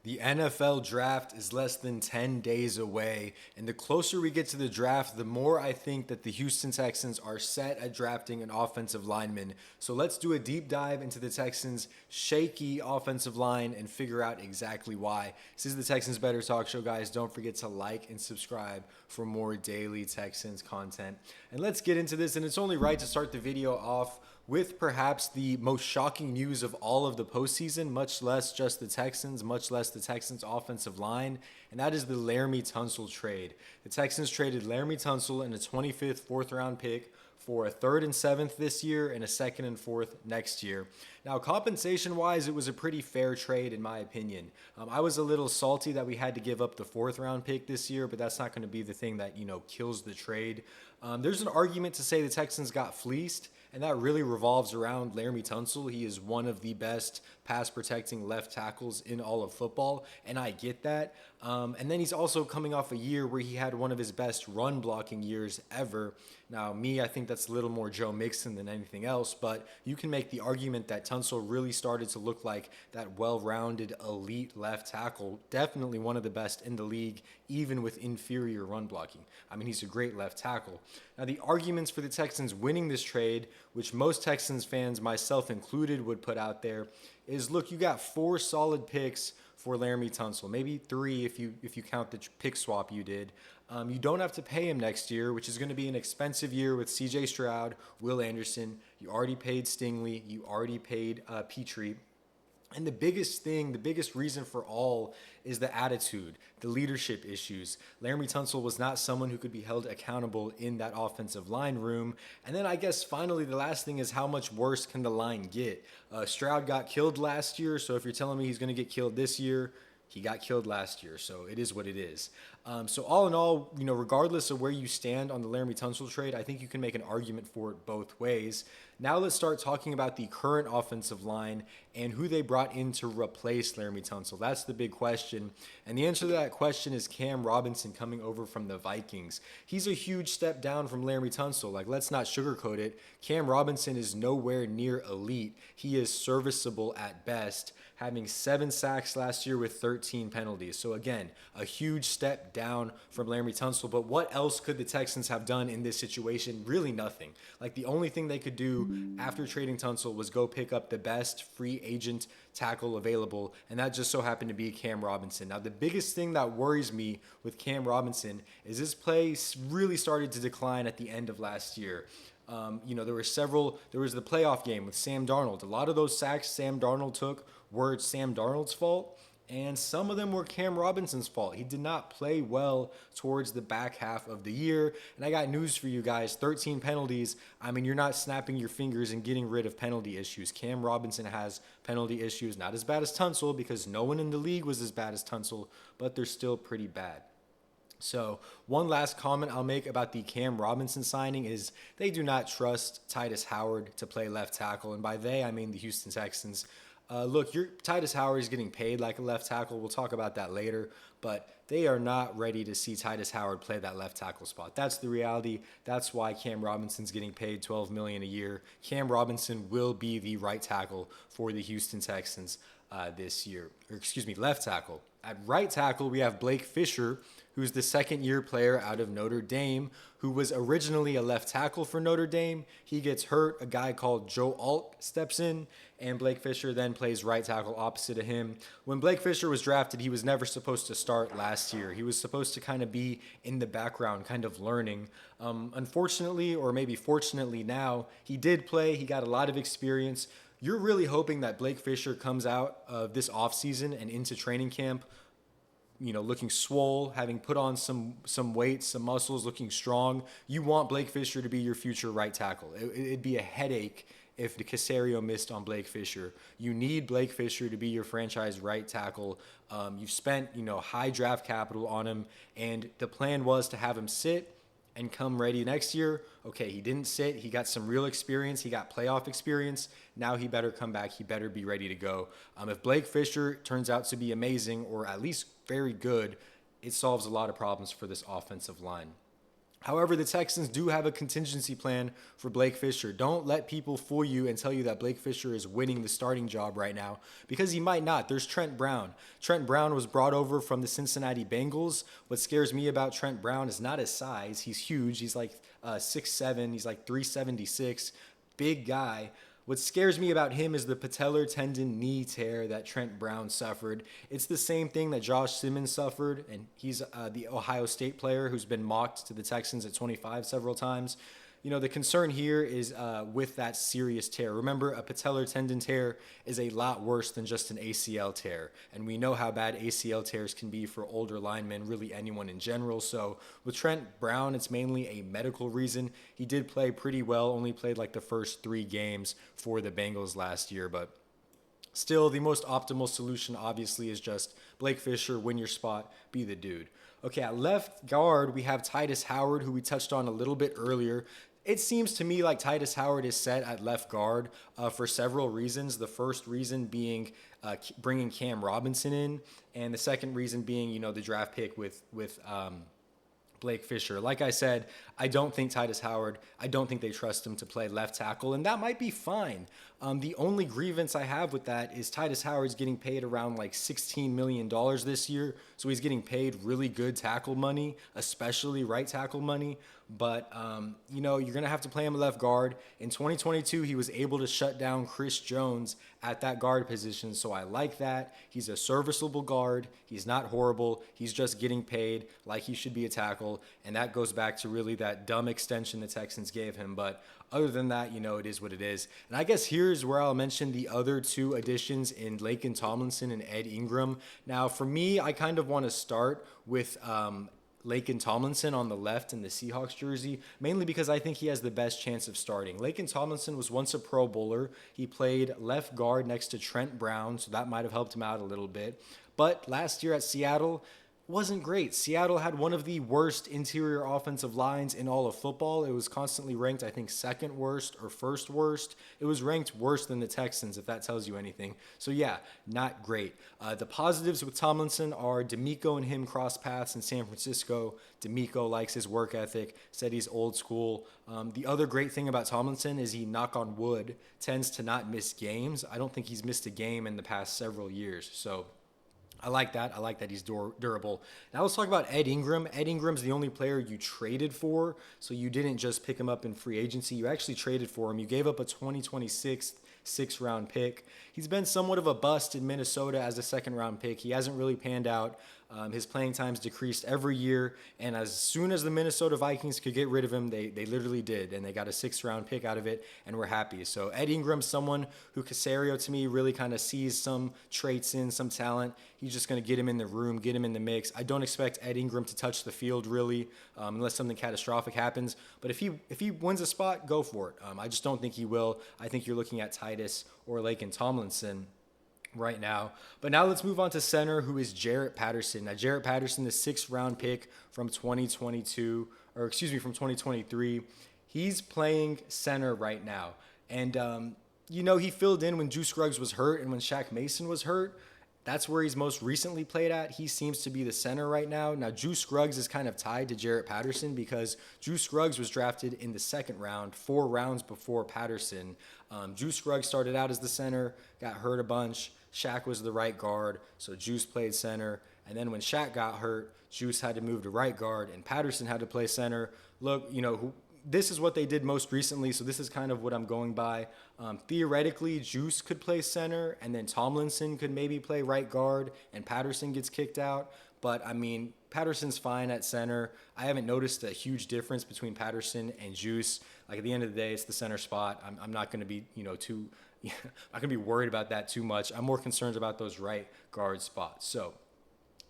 The NFL draft is less than 10 days away, and the closer we get to the draft, the more I think that the Houston Texans are set at drafting an offensive lineman. So let's do a deep dive into the Texans' shaky offensive line and figure out exactly why. This is the Texans Better Talk Show, guys. Don't forget to like and subscribe for more daily Texans content. And let's get into this, and it's only right to start the video off with perhaps the most shocking news of all of the postseason, much less just the Texans, much less the Texans' offensive line, and that is the Laremy Tunsil trade. The Texans traded Laremy Tunsil and a 25th fourth-round pick for a 3rd and 7th this year and a 2nd and 4th next year. Now, compensation-wise, it was a pretty fair trade in my opinion. I was a little salty that we had to give up the 4th-round pick this year, but that's not going to be the thing that, kills the trade. There's an argument to say the Texans got fleeced, and that really revolves around Laremy Tunsil. He is one of the best pass-protecting left tackles in all of football, and I get that. And then he's also coming off a year where he had one of his best run-blocking years ever. Now, I think that's a little more Joe Mixon than anything else, but you can make the argument that Tunsil really started to look like that well-rounded, elite left tackle, definitely one of the best in the league, even with inferior run blocking. I mean, he's a great left tackle. Now, the arguments for the Texans winning this trade, which most Texans fans, myself included, would put out there, is look, you got 4 solid picks for Laremy Tunsil, maybe 3 if you count the pick swap you did. You don't have to pay him next year, which is going to be an expensive year with C.J. Stroud, Will Anderson. You already paid Stingley. You already paid Petrie. And the biggest reason for all is the attitude, the leadership issues. Laremy Tunsil was not someone who could be held accountable in that offensive line room. And then I guess finally the last thing is how much worse can the line get? Stroud got killed last year, so if you're telling me he's going to get killed this year, he got killed last year, so it is what it is. So all in all, regardless of where you stand on the Laremy Tunsil trade, I think you can make an argument for it both ways. Now let's start talking about the current offensive line and who they brought in to replace Laremy Tunsil. That's the big question. And the answer to that question is Cam Robinson coming over from the Vikings. He's a huge step down from Laremy Tunsil. Like, let's not sugarcoat it. Cam Robinson is nowhere near elite. He is serviceable at best, having 7 sacks last year with 13 penalties. So again, a huge step down from Laremy Tunsil. But what else could the Texans have done in this situation? Really nothing. Like, the only thing they could do after trading Tunsil was go pick up the best free agent tackle available, and that just so happened to be Cam Robinson. Now, the biggest thing that worries me with Cam Robinson is his play really started to decline at the end of last year. There was the playoff game with Sam Darnold. A lot of those sacks Sam Darnold took were Sam Darnold's fault, and some of them were Cam Robinson's fault. He did not play well towards the back half of the year. And I got news for you guys, 13 penalties. I mean, you're not snapping your fingers and getting rid of penalty issues. Cam Robinson has penalty issues, not as bad as Tunsil because no one in the league was as bad as Tunsil, but they're still pretty bad. So one last comment I'll make about the Cam Robinson signing is they do not trust Tytus Howard to play left tackle. And by they, I mean the Houston Texans. Look, Tytus Howard is getting paid like a left tackle. We'll talk about that later. But they are not ready to see Tytus Howard play that left tackle spot. That's the reality. That's why Cam Robinson's getting paid $12 million a year. Cam Robinson will be the right tackle for the Houston Texans this year. Left tackle. At right tackle, we have Blake Fisher, who's the second-year player out of Notre Dame, who was originally a left tackle for Notre Dame. He gets hurt. A guy called Joe Alt steps in, and Blake Fisher then plays right tackle opposite of him. When Blake Fisher was drafted, he was never supposed to start last year. He was supposed to kind of be in the background, kind of learning. Unfortunately, or maybe fortunately now, he did play. He got a lot of experience. You're really hoping that Blake Fisher comes out of this offseason and into training camp looking swole, having put on some weight, some muscles, looking strong. You want Blake Fisher to be your future right tackle. It'd be a headache if the Caserio missed on Blake Fisher. You need Blake Fisher to be your franchise right tackle. You've spent, high draft capital on him, and the plan was to have him sit and come ready next year. Okay, he didn't sit. He got some real experience. He got playoff experience. Now he better come back. He better be ready to go. If Blake Fisher turns out to be amazing or at least very good, it solves a lot of problems for this offensive line. However, the Texans do have a contingency plan for Blake Fisher. Don't let people fool you and tell you that Blake Fisher is winning the starting job right now, because he might not. There's Trent Brown. Trent Brown was brought over from the Cincinnati Bengals. What scares me about Trent Brown is not his size. He's huge. He's like 6'7". He's like 376. Big guy. What scares me about him is the patellar tendon knee tear that Trent Brown suffered. It's the same thing that Josh Simmons suffered, and he's the Ohio State player who's been mocked to the Texans at 25 several times. You know, the concern here is with that serious tear. Remember, a patellar tendon tear is a lot worse than just an ACL tear. And we know how bad ACL tears can be for older linemen, really anyone in general. So with Trent Brown, it's mainly a medical reason. He did play pretty well, only played like the first 3 games for the Bengals last year. But still, the most optimal solution, obviously, is just Blake Fisher, win your spot, be the dude. Okay, at left guard, we have Tytus Howard, who we touched on a little bit earlier. It seems to me like Tytus Howard is set at left guard for several reasons. The first reason being bringing Cam Robinson in, and the second reason being, you know, the draft pick with Blake Fisher. Like I said, I don't think Tytus Howard, I don't think they trust him to play left tackle, and that might be fine. The only grievance I have with that is Tytus Howard's getting paid around like $16 million this year, so he's getting paid really good tackle money, especially right tackle money. But, you know, you're going to have to play him left guard. In 2022, he was able to shut down Chris Jones at that guard position, so I like that. He's a serviceable guard. He's not horrible. He's just getting paid like he should be a tackle, and that goes back to really that dumb extension the Texans gave him. But other than that, you know, it is what it is. And I guess here's where I'll mention the other 2 additions in Laken Tomlinson and Ed Ingram. Now, for me, I kind of want to start with Laken Tomlinson on the left in the Seahawks jersey, mainly because I think he has the best chance of starting. Laken Tomlinson was once a Pro Bowler. He played left guard next to Trent Brown, so that might have helped him out a little bit. But last year at Seattle, wasn't great. Seattle had one of the worst interior offensive lines in all of football. It was constantly ranked, I think, second worst or first worst. It was ranked worse than the Texans, if that tells you anything. So yeah, not great. The positives with Tomlinson are DeMeco and him cross paths in San Francisco. DeMeco likes his work ethic, said he's old school. The other great thing about Tomlinson is he, knock on wood, tends to not miss games. I don't think he's missed a game in the past several years. So I like that. I like that he's durable. Now let's talk about Ed Ingram. Ed Ingram's the only player you traded for, so you didn't just pick him up in free agency. You actually traded for him. You gave up a 2026 6th-round pick. He's been somewhat of a bust in Minnesota as a second-round pick. He hasn't really panned out. His playing time's decreased every year, and as soon as the Minnesota Vikings could get rid of him, they literally did, and they got a 6th-round pick out of it, and we're happy. So Ed Ingram's someone who Caserio, to me, really kind of sees some traits in, some talent. He's just going to get him in the room, get him in the mix. I don't expect Ed Ingram to touch the field, really, unless something catastrophic happens. But if he wins a spot, go for it. I just don't think he will. I think you're looking at Tytus or Laken Tomlinson right now. But now let's move on to center, who is Jarrett Patterson. Now, Jarrett Patterson, the 6th-round pick from 2023. He's playing center right now. And, you know, he filled in when Juice Scruggs was hurt and when Shaq Mason was hurt. That's where he's most recently played at. He seems to be the center right now. Now, Juice Scruggs is kind of tied to Jarrett Patterson because Juice Scruggs was drafted in the 2nd round, 4 rounds before Patterson. Juice Scruggs started out as the center, got hurt a bunch. Shaq was the right guard, so Juice played center. And then when Shaq got hurt, Juice had to move to right guard, and Patterson had to play center. Look, you know, this is what they did most recently, so this is kind of what I'm going by. Theoretically, Juice could play center, and then Tomlinson could maybe play right guard, and Patterson gets kicked out. But, I mean, Patterson's fine at center. I haven't noticed a huge difference between Patterson and Juice. Like, at the end of the day, it's the center spot. I'm not going to be, you know, I'm not going to be worried about that too much. I'm more concerned about those right guard spots. So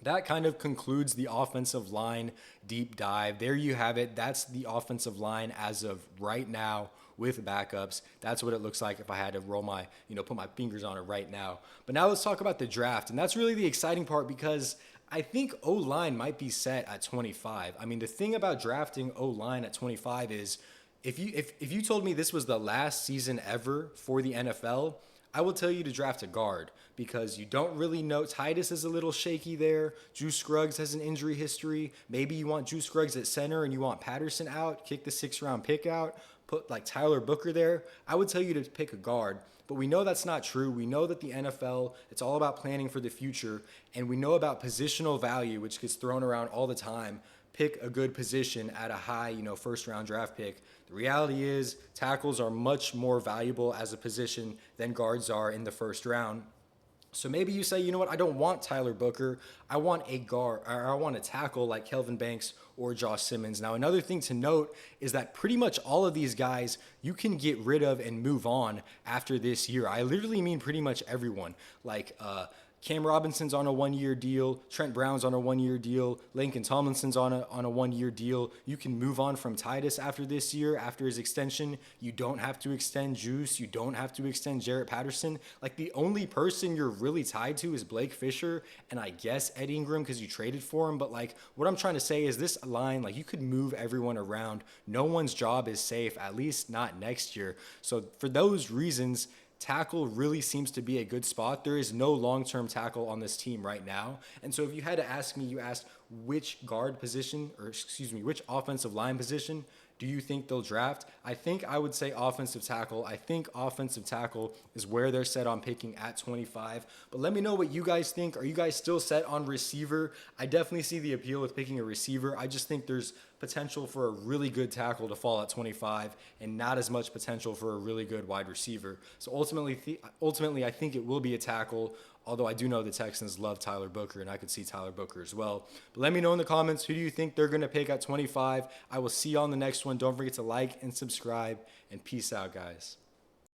that kind of concludes the offensive line deep dive. There you have it. That's the offensive line as of right now with backups. That's what it looks like if I had to roll my, put my fingers on it right now. But now let's talk about the draft. And that's really the exciting part because I think O-line might be set at 25. I mean, the thing about drafting O-line at 25 is if you told me this was the last season ever for the NFL, I will tell you to draft a guard because you don't really know. Tytus is a little shaky there. Juice Scruggs has an injury history. Maybe you want Juice Scruggs at center and you want Patterson out, kick the 6th-round pick out, put like Tyler Booker there. I would tell you to pick a guard. But we know that's not true. We know that the NFL, it's all about planning for the future. And we know about positional value, which gets thrown around all the time. Pick a good position at a high, 1st-round draft pick. The reality is tackles are much more valuable as a position than guards are in the 1st round. So maybe you say, you know what, I don't want Tyler Booker. I want a guard, or I want a tackle like Kelvin Banks or Josh Simmons. Now, another thing to note is that pretty much all of these guys you can get rid of and move on after this year. I literally mean pretty much everyone. Like Cam Robinson's on a 1-year deal. Trent Brown's on a 1-year deal. Lincoln Tomlinson's on a 1-year deal. You can move on from Tytus after this year, after his extension. You don't have to extend Juice. You don't have to extend Jarrett Patterson. Like, the only person you're really tied to is Blake Fisher and I guess Ed Ingram because you traded for him. But, like, what I'm trying to say is this line, like, you could move everyone around. No one's job is safe, at least not next year. So for those reasons, tackle really seems to be a good spot. There is no long-term tackle on this team right now. And so if you had to ask me, you asked which which offensive line position do you think they'll draft? I think I would say offensive tackle. I think offensive tackle is where they're set on picking at 25. But let me know what you guys think. Are you guys still set on receiver? I definitely see the appeal with picking a receiver. I just think there's potential for a really good tackle to fall at 25 and not as much potential for a really good wide receiver. So ultimately, I think it will be a tackle, although I do know the Texans love Tyler Booker, and I could see Tyler Booker as well. But let me know in the comments, who do you think they're going to pick at 25? I will see you on the next one. Don't forget to like and subscribe, and peace out, guys.